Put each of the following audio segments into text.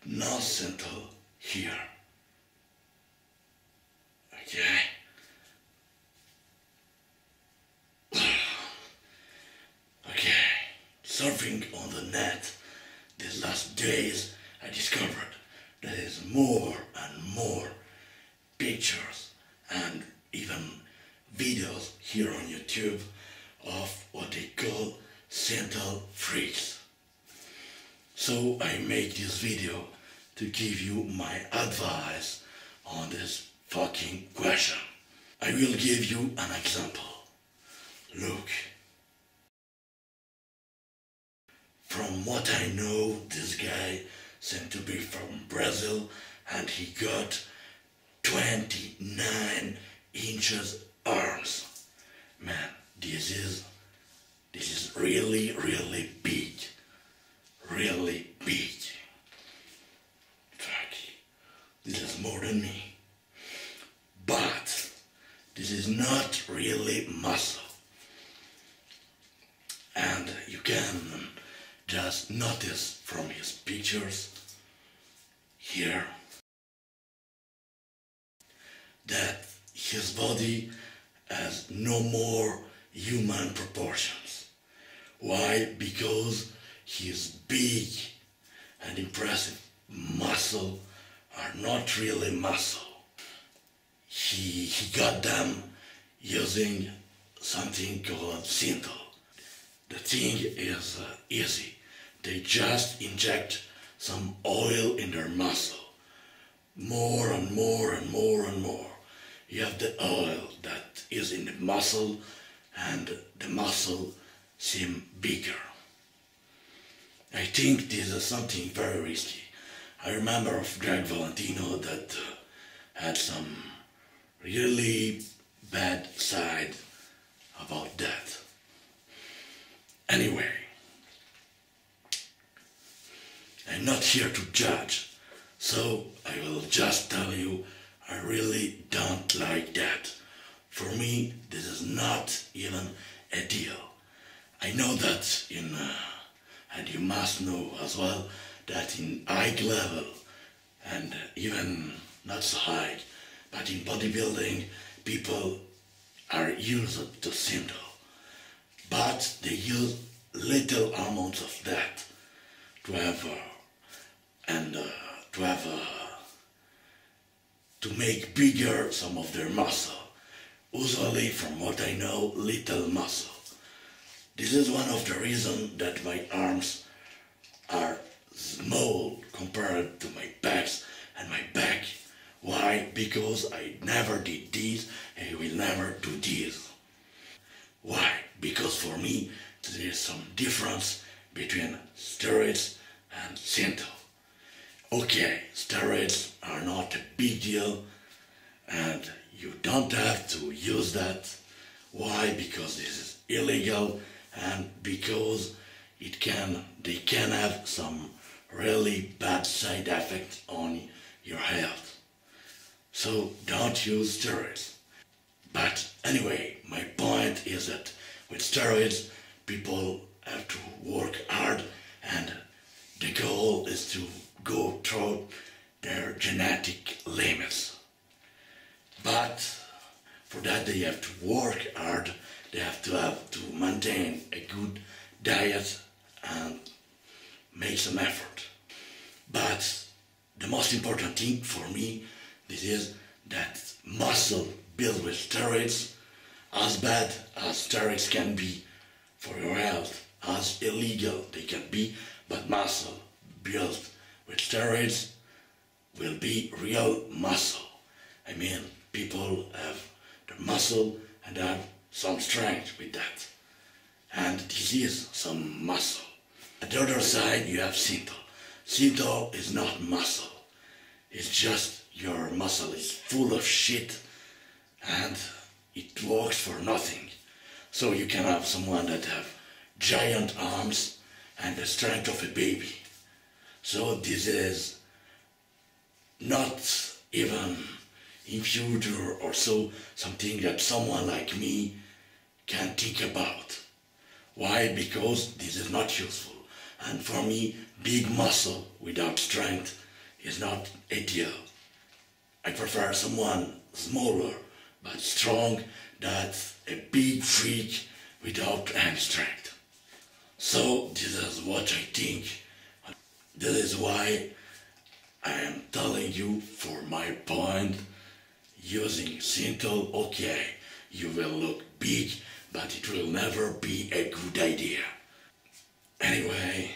no Synthol here. Okay. Okay. Surfing on the net these last days, I discovered there is more and more pictures and even videos here on YouTube of what they call Synthol freaks. So I make this video to give you my advice on this fucking question. I will give you an example. Look. From what I know, this guy seemed to be from Brazil and he got 29 inches arms. Man, this is really, really big. Really big. Fuck, this is more than me. But this is not really muscle. And you can just notice from his pictures here that his body has no more human proportions. Why? Because his big and impressive muscle are not really muscle. He got them using something called Synthol. The thing is easy. They just inject some oil in their muscle. More and more and more and more. You have the oil that is in the muscle and the muscle seems bigger. I think this is something very risky. I remember of Greg Valentino that had some really bad side about that. Anyway, I'm not here to judge, so I will just tell you I really don't like that. For me, this is not even a deal. I know that and you must know as well, that in high level, and even not so high, but in bodybuilding, people are used to Synthol. But they use little amounts of that to make bigger some of their muscle. Usually, from what I know, little muscle. This is one of the reasons that my arms are small compared to my pecs and my back. Why? Because I never did this and I will never do this. Why? Because for me there is some difference between steroids and Synthol. Okay, steroids are not a big deal and you don't have to use that. Why? Because this is illegal and because they can have some really bad side effects on your health. So don't use steroids. But anyway, my point is that with steroids, people have to work hard and the goal is to go through their genetic limits. But for that they have to work hard, they have to maintain a good diet and make some effort. But the most important thing for me, this is that muscle built with steroids, as bad as steroids can be for your health, as illegal they can be, but muscle built with steroids will be real muscle. I mean, people have the muscle and have some strength with that. And this is some muscle. At the other side you have Synthol. Synthol is not muscle. It's just your muscle is full of shit and it works for nothing. So you can have someone that have giant arms and the strength of a baby. So this is not even in future or so something that someone like me can think about. Why? Because this is not useful. And for me, big muscle without strength is not ideal. I prefer someone smaller but strong, that's a big freak without any strength. So this is what I think. This is why I am telling you, for my point, using Synthol, okay, you will look big, but it will never be a good idea. Anyway,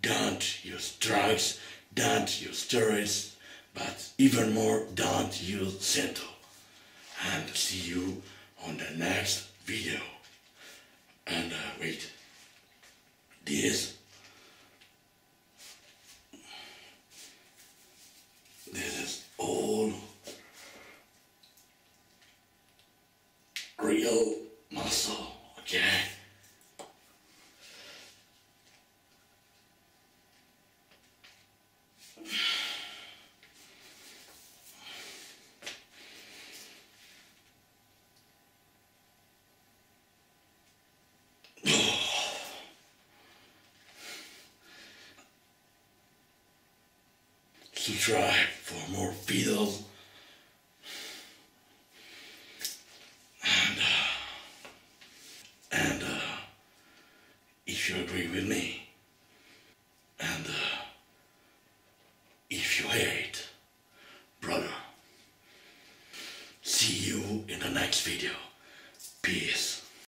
don't use drugs, don't use steroids, but even more, don't use Synthol. And see you on the next video. And wait, this is all real muscle, okay? Subscribe for more videos. And if you agree with me, and if you hate, brother, see you in the next video. Peace.